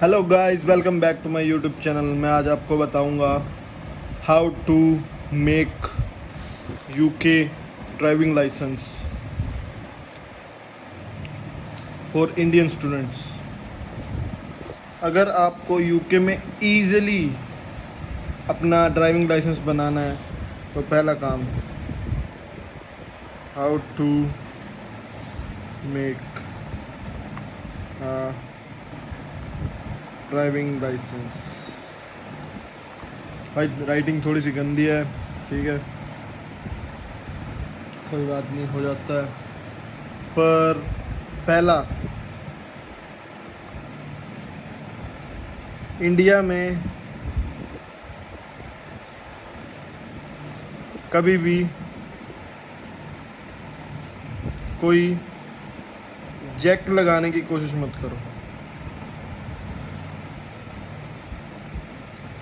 Hello guys, welcome back to my YouTube channel. मैं आज आपको बताऊंगा how to make UK driving licence for Indian students. अगर आपको यूके में ईजिली अपना ड्राइविंग लाइसेंस बनाना है तो पहला काम, how to make driving licence. भाई राइटिंग थोड़ी सी गंदी है, ठीक है, कोई बात नहीं, हो जाता है। पर पहला, इंडिया में कभी भी कोई जैक लगाने की कोशिश मत करो,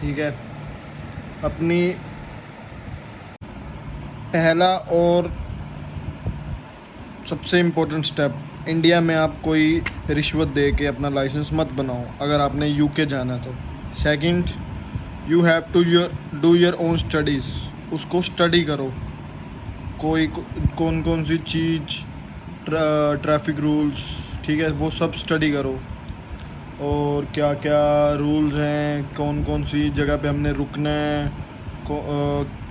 ठीक है। अपनी पहला और सबसे इम्पोर्टेंट स्टेप, इंडिया में आप कोई रिश्वत दे के अपना लाइसेंस मत बनाओ अगर आपने यूके जाना है तो। Second, you have to do your own studies. उसको स्टडी करो, कोई कौन कौन सी चीज़, ट्रैफिक रूल्स, ठीक है, वो सब स्टडी करो। और क्या क्या रूल्स हैं, कौन कौन सी जगह पे हमने रुकना है,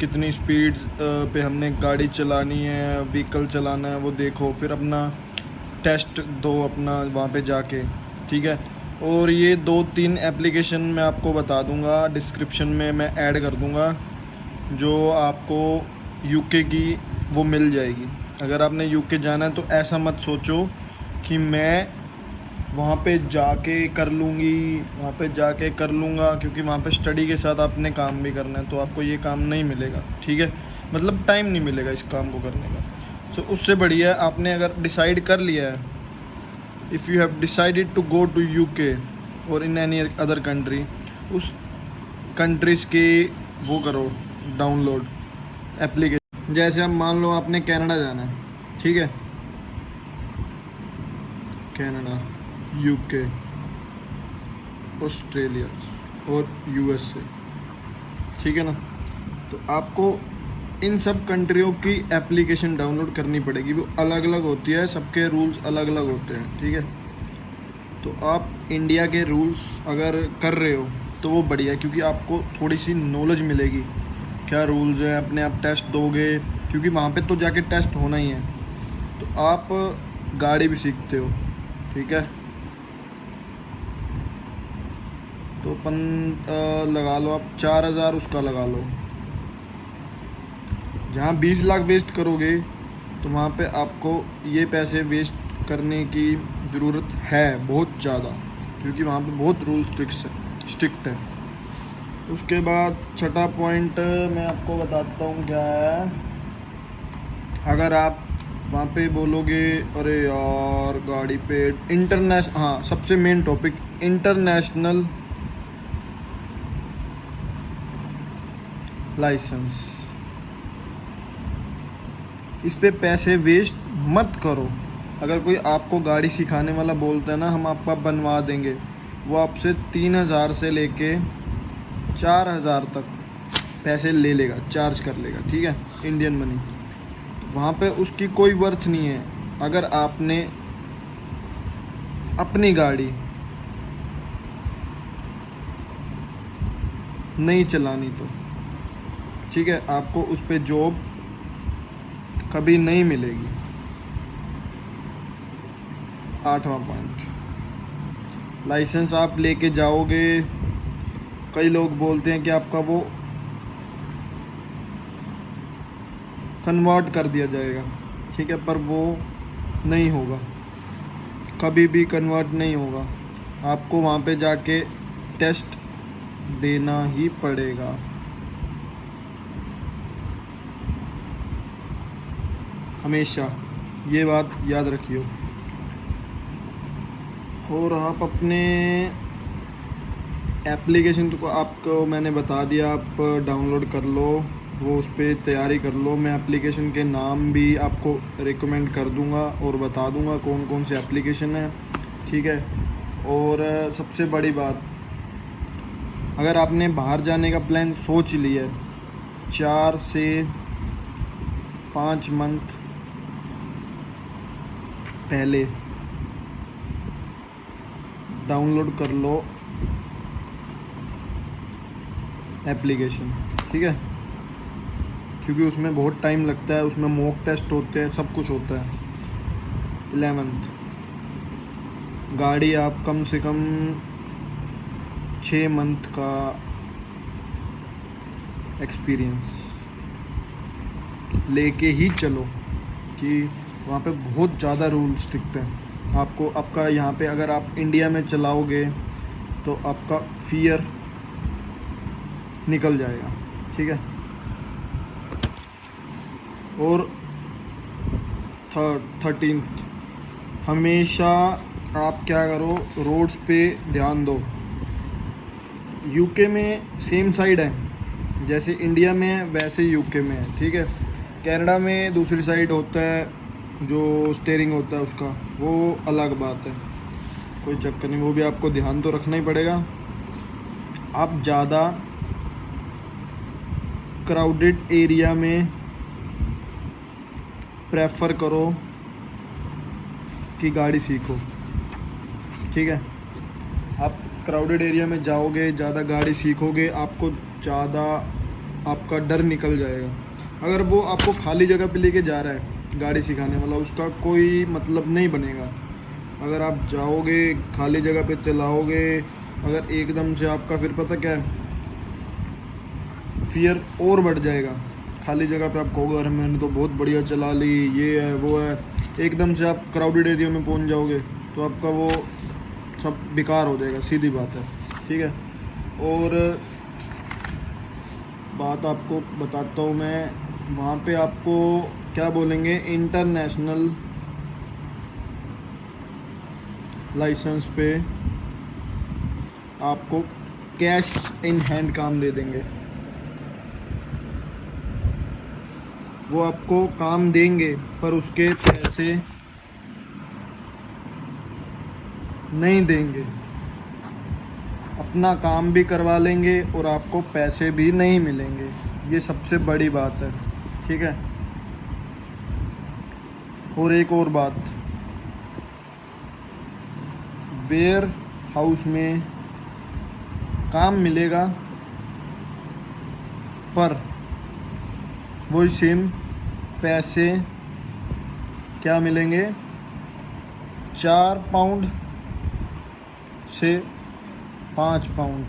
कितनी स्पीड्स पे हमने गाड़ी चलानी है, व्हीकल चलाना है, वो देखो। फिर अपना टेस्ट दो अपना वहाँ पे जाके, ठीक है। और ये 2-3 एप्लीकेशन मैं आपको बता दूँगा, डिस्क्रिप्शन में मैं ऐड कर दूँगा, जो आपको यूके की वो मिल जाएगी। अगर आपने यूके जाना है तो ऐसा मत सोचो कि मैं वहाँ पे जाके कर लूँगी, वहाँ पे जाके कर लूँगा, क्योंकि वहाँ पे स्टडी के साथ आपने काम भी करना है, तो आपको ये काम नहीं मिलेगा, ठीक है। मतलब टाइम नहीं मिलेगा इस काम को करने का। सो उससे बढ़िया आपने अगर डिसाइड कर लिया है, if you have decided to go to UK और इन एनी अदर कंट्री, उस कंट्रीज के वो करो डाउनलोड एप्लीकेशन। जैसे अब मान लो आपने कनाडा जाना है, ठीक है, कनाडा, यूके, ऑस्ट्रेलिया और यूएसए, ठीक है ना। तो आपको इन सब कंट्रियों की एप्लीकेशन डाउनलोड करनी पड़ेगी। वो अलग अलग होती है, सबके रूल्स अलग अलग होते हैं, ठीक है। तो आप इंडिया के रूल्स अगर कर रहे हो तो वो बढ़िया है, क्योंकि आपको थोड़ी सी नॉलेज मिलेगी क्या रूल्स हैं। अपने आप टेस्ट दोगे, क्योंकि वहाँ पे तो जाके टेस्ट होना ही है। तो आप गाड़ी भी सीखते हो, ठीक है। तो लगा लो आप 4,000 उसका लगा लो। जहाँ 20 लाख वेस्ट करोगे तो वहाँ पे आपको ये पैसे वेस्ट करने की ज़रूरत है बहुत ज़्यादा, क्योंकि वहाँ पे बहुत रूल स्ट्रिक्ट है। उसके बाद छठा पॉइंट मैं आपको बताता हूँ क्या है। अगर आप वहाँ पे बोलोगे अरे यार गाड़ी पे इंटरनेशनल, हाँ सबसे मेन टॉपिक, इंटरनेशनल लाइसेंस, इस पे पैसे वेस्ट मत करो। अगर कोई आपको गाड़ी सिखाने वाला बोलता है ना हम आपका बनवा देंगे, वो आपसे 3,000 से लेके 4,000 तक पैसे ले लेगा, चार्ज कर लेगा, ठीक है, इंडियन मनी। वहाँ पे उसकी कोई वर्थ नहीं है अगर आपने अपनी गाड़ी नहीं चलानी तो, ठीक है। आपको उस पे जॉब कभी नहीं मिलेगी। 8वां पॉइंट, लाइसेंस आप लेके जाओगे, कई लोग बोलते हैं कि आपका वो कन्वर्ट कर दिया जाएगा, ठीक है, पर वो नहीं होगा, कभी भी कन्वर्ट नहीं होगा। आपको वहाँ पे जाके टेस्ट देना ही पड़ेगा। हमेशा ये बात याद रखियो। और आप अपने एप्लीकेशन को आपको मैंने बता दिया, आप डाउनलोड कर लो, वो उस पर तैयारी कर लो। मैं एप्लीकेशन के नाम भी आपको रिकमेंड कर दूंगा और बता दूंगा कौन कौन से एप्लीकेशन है, ठीक है। और सबसे बड़ी बात, अगर आपने बाहर जाने का प्लान सोच लिया है 4 से 5 मंथ पहले डाउनलोड कर लो एप्लीकेशन, ठीक है, क्योंकि उसमें बहुत टाइम लगता है, उसमें मॉक टेस्ट होते हैं, सब कुछ होता है। 11th गाड़ी आप कम से कम 6 मंथ का एक्सपीरियंस लेके ही चलो, कि वहाँ पे बहुत ज़्यादा रूल स्ट्रिक्ट हैं। आपको आपका यहाँ पे अगर आप इंडिया में चलाओगे तो आपका फियर निकल जाएगा, ठीक है। और 13th हमेशा आप क्या करो, रोड्स पे ध्यान दो। यूके में सेम साइड है, जैसे इंडिया में है वैसे यूके में है, ठीक है। कनाडा में दूसरी साइड होता है, जो स्टीयरिंग होता है उसका, वो अलग बात है, कोई चक्कर नहीं, वो भी आपको ध्यान तो रखना ही पड़ेगा। आप ज़्यादा क्राउडेड एरिया में प्रेफर करो कि गाड़ी सीखो, ठीक है। आप क्राउडेड एरिया में जाओगे, ज़्यादा गाड़ी सीखोगे, आपको ज़्यादा आपका डर निकल जाएगा। अगर वो आपको खाली जगह पे लेके जा रहा है गाड़ी सिखाने वाला, उसका कोई मतलब नहीं बनेगा। अगर आप जाओगे खाली जगह पे चलाओगे, अगर एकदम से आपका, फिर पता क्या है, फियर और बढ़ जाएगा। खाली जगह पे आप कहोगे अरे मैंने तो बहुत बढ़िया चला ली, ये है वो है, एकदम से आप क्राउडेड एरिया में पहुंच जाओगे तो आपका वो सब बेकार हो जाएगा, सीधी बात है, ठीक है। और बात आपको बताता हूँ मैं, वहाँ पे आपको क्या बोलेंगे, इंटरनेशनल लाइसेंस पे आपको कैश इन हैंड काम दे देंगे। वो आपको काम देंगे पर उसके पैसे नहीं देंगे, अपना काम भी करवा लेंगे और आपको पैसे भी नहीं मिलेंगे। ये सबसे बड़ी बात है, ठीक है। और एक और बात, वेयर हाउस में काम मिलेगा पर वही सेम पैसे क्या मिलेंगे, 4 पाउंड से 5 पाउंड,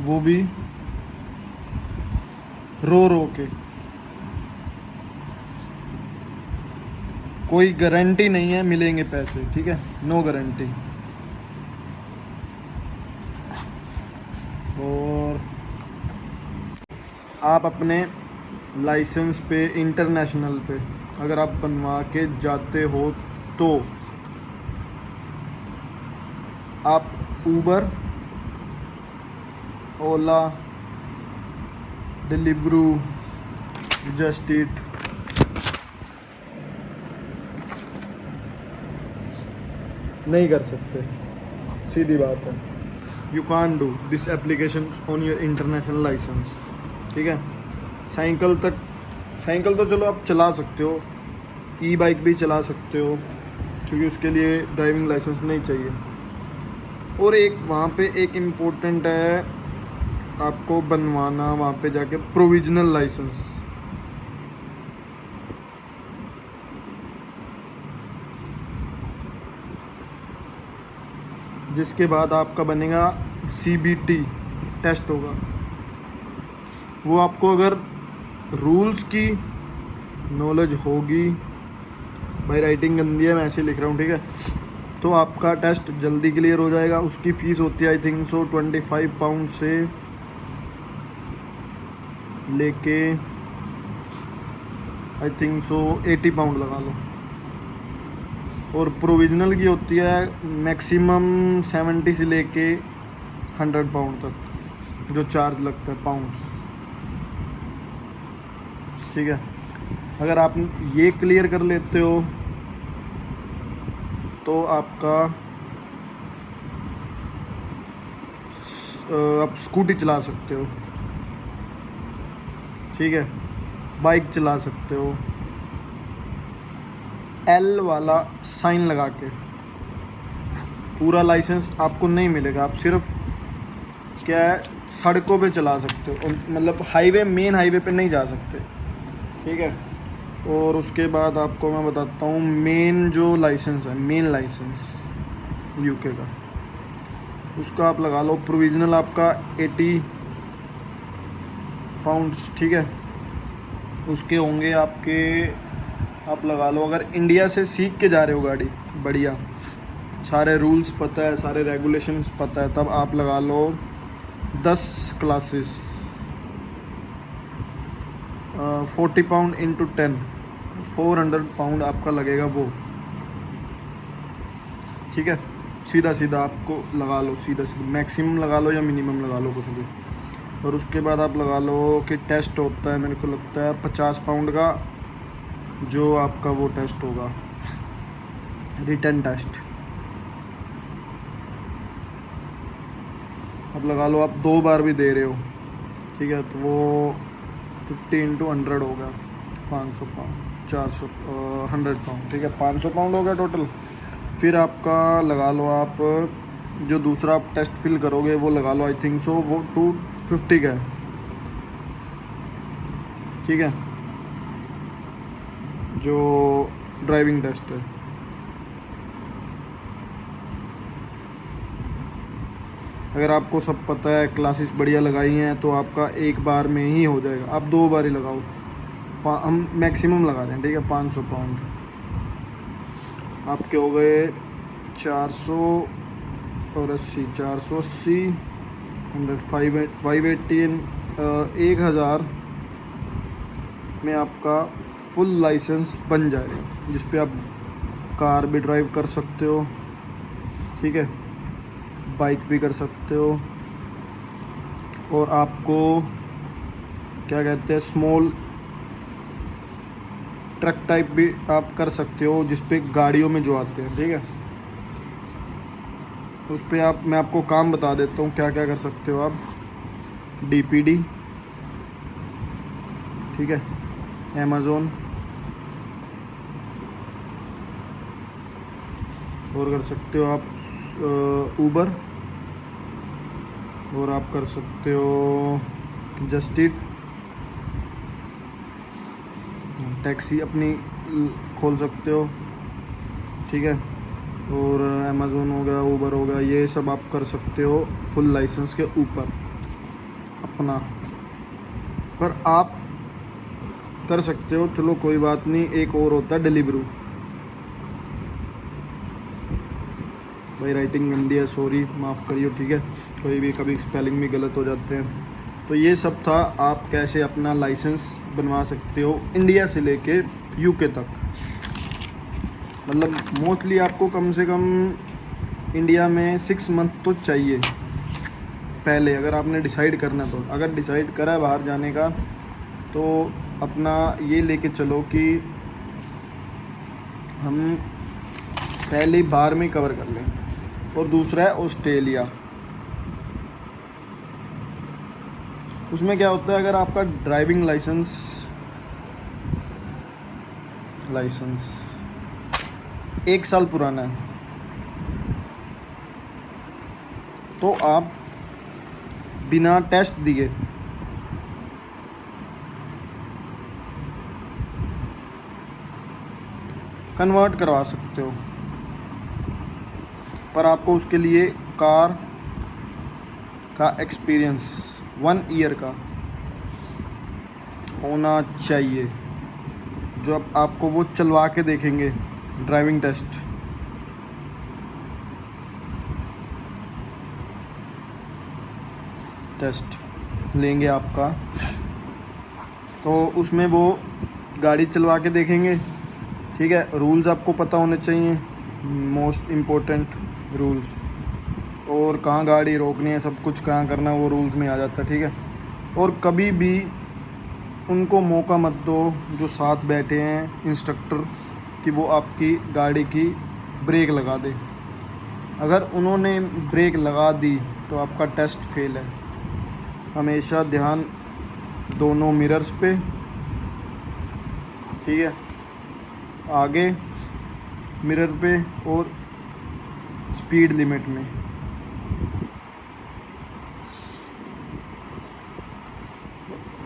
वो भी रो रो के। कोई गारंटी नहीं है मिलेंगे पैसे, ठीक है, नो गारंटी। और आप अपने लाइसेंस पे, इंटरनेशनल पे अगर आप बनवा के जाते हो तो आप Uber, Ola, Deliveroo, just eat, नहीं कर सकते, सीधी बात है। You can do this application on your international licence, ठीक है। साइकिल तो चलो आप चला सकते हो, ई बाइक भी चला सकते हो, क्योंकि उसके लिए ड्राइविंग लाइसेंस नहीं चाहिए। और एक वहाँ पे एक इम्पोर्टेंट है आपको बनवाना, वहाँ पे जाके प्रोविजनल लाइसेंस, जिसके बाद आपका बनेगा CBT टेस्ट होगा। वो आपको अगर रूल्स की नॉलेज होगी, भाई राइटिंग गंदी है मैं ऐसे लिख रहा हूँ, ठीक है, तो आपका टेस्ट जल्दी क्लियर हो जाएगा। उसकी फ़ीस होती है आई थिंक सो 25 पाउंड से लेके आई थिंक सो 80 पाउंड लगा लो। और प्रोविजनल की होती है मैक्सिमम 70 से लेके 100 पाउंड तक जो चार्ज लगता है, पाउंड्स, ठीक है। अगर आप ये क्लियर कर लेते हो तो आपका आप स्कूटी चला सकते हो, ठीक है, बाइक चला सकते हो, एल वाला साइन लगा के। पूरा लाइसेंस आपको नहीं मिलेगा, आप सिर्फ क्या है सड़कों पे चला सकते हो, मतलब हाईवे, मेन हाईवे पे नहीं जा सकते, ठीक है। और उसके बाद आपको मैं बताता हूँ मेन जो लाइसेंस है, मेन लाइसेंस यूके का, उसका आप लगा लो प्रोविजनल आपका 80 पाउंड्स, ठीक है। उसके होंगे आपके, आप लगा लो अगर इंडिया से सीख के जा रहे हो गाड़ी, बढ़िया, सारे रूल्स पता है, सारे रेगुलेशंस पता है, तब आप लगा लो 10 क्लासेस, 40 पाउंड इंटू 10, 400 पाउंड आपका लगेगा वो, ठीक है। सीधा सीधा आपको लगा लो, सीधा सीधा मैक्सिमम लगा लो या मिनिमम लगा लो, कुछ भी। और उसके बाद आप लगा लो कि टेस्ट होता है, मेरे को लगता है 50 पाउंड का, जो आपका वो टेस्ट होगा, रिटन टेस्ट। अब लगा लो आप 2 बार भी दे रहे हो, ठीक है, तो वो 50 इंटू 100 होगा 500 पाउंड, 400 100 पाउंड, ठीक है, 500 पाउंड हो गया टोटल। फिर आपका लगा लो आप जो दूसरा आप टेस्ट फिल करोगे वो लगा लो, आई थिंक सो वो 250 का है, ठीक है, जो ड्राइविंग टेस्ट है। अगर आपको सब पता है, क्लासेस बढ़िया लगाई हैं, तो आपका एक बार में ही हो जाएगा, आप 2 बार ही लगाओ, हम मैक्सिमम लगा रहे हैं, ठीक है, 500 पाउंड आपके हो गए 400 और 80, 480 580 1000 में आपका फुल लाइसेंस बन जाएगा, जिस पे आप कार भी ड्राइव कर सकते हो, ठीक है, बाइक भी कर सकते हो, और आपको क्या कहते हैं स्मॉल ट्रक टाइप भी आप कर सकते हो, जिस पे गाड़ियों में जो आते हैं, ठीक है। उस पे आप, मैं आपको काम बता देता हूँ क्या क्या कर सकते हो आप। डीपीडी, ठीक है, अमेज़न, और कर सकते हो आप ऊबर, और आप कर सकते हो जस्ट ईट, टैक्सी अपनी खोल सकते हो, ठीक है, और अमेज़न हो गया, ऊबर हो गया, ये सब आप कर सकते हो फुल लाइसेंस के ऊपर अपना। पर आप कर सकते हो, चलो कोई बात नहीं, एक और होता है डिलीवरू। भाई राइटिंग गंदी है, सॉरी, माफ़ करियो, ठीक है, कोई भी कभी स्पेलिंग भी गलत हो जाते हैं। तो ये सब था आप कैसे अपना लाइसेंस बनवा सकते हो इंडिया से लेके यूके तक। मतलब मोस्टली आपको कम से कम इंडिया में 6 मंथ तो चाहिए पहले, अगर आपने डिसाइड करना, तो अगर डिसाइड करा है बाहर जाने का, तो अपना ये लेके चलो कि हम पहले ही बाहर में कवर कर लें। और दूसरा है ऑस्ट्रेलिया, उसमें क्या होता है, अगर आपका ड्राइविंग लाइसेंस 1 साल पुराना है, तो आप बिना टेस्ट दिए कन्वर्ट करवा सकते हो, पर आपको उसके लिए कार का एक्सपीरियंस 1 ईयर का होना चाहिए, जो आपको वो चलवा के देखेंगे, ड्राइविंग टेस्ट लेंगे आपका, तो उसमें वो गाड़ी चलवा के देखेंगे, ठीक है। रूल्स आपको पता होने चाहिए, मोस्ट इम्पोर्टेंट रूल्स, और कहाँ गाड़ी रोकनी है, सब कुछ कहाँ करना है, वो रूल्स में आ जाता है, ठीक है। और कभी भी उनको मौका मत दो जो साथ बैठे हैं इंस्ट्रक्टर, कि वो आपकी गाड़ी की ब्रेक लगा दे। अगर उन्होंने ब्रेक लगा दी तो आपका टेस्ट फेल है। हमेशा ध्यान दोनों मिरर्स पे, ठीक है, आगे मिरर पे और स्पीड लिमिट में।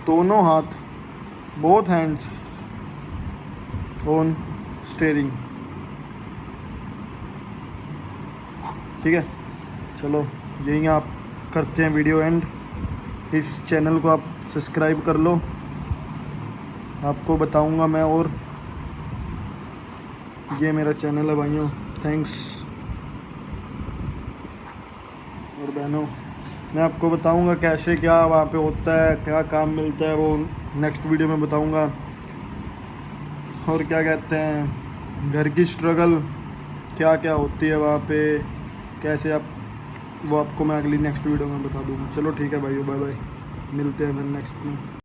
दोनों हाथ, बोथ हैंड्स ऑन स्टीयरिंग, ठीक है। चलो यही आप करते हैं वीडियो एंड। इस चैनल को आप सब्सक्राइब कर लो, आपको बताऊंगा मैं। और ये मेरा चैनल है भाइयों, थैंक्स। और बहनों, मैं आपको बताऊंगा कैसे क्या वहाँ पे होता है, क्या काम मिलता है, वो नेक्स्ट वीडियो में बताऊंगा। और क्या कहते हैं, घर की स्ट्रगल क्या क्या होती है वहाँ पे, कैसे आप, वो आपको मैं अगली नेक्स्ट वीडियो में बता दूंगा। चलो ठीक है भाइयों, बाय बाय, मिलते हैं फिर नेक्स्ट में।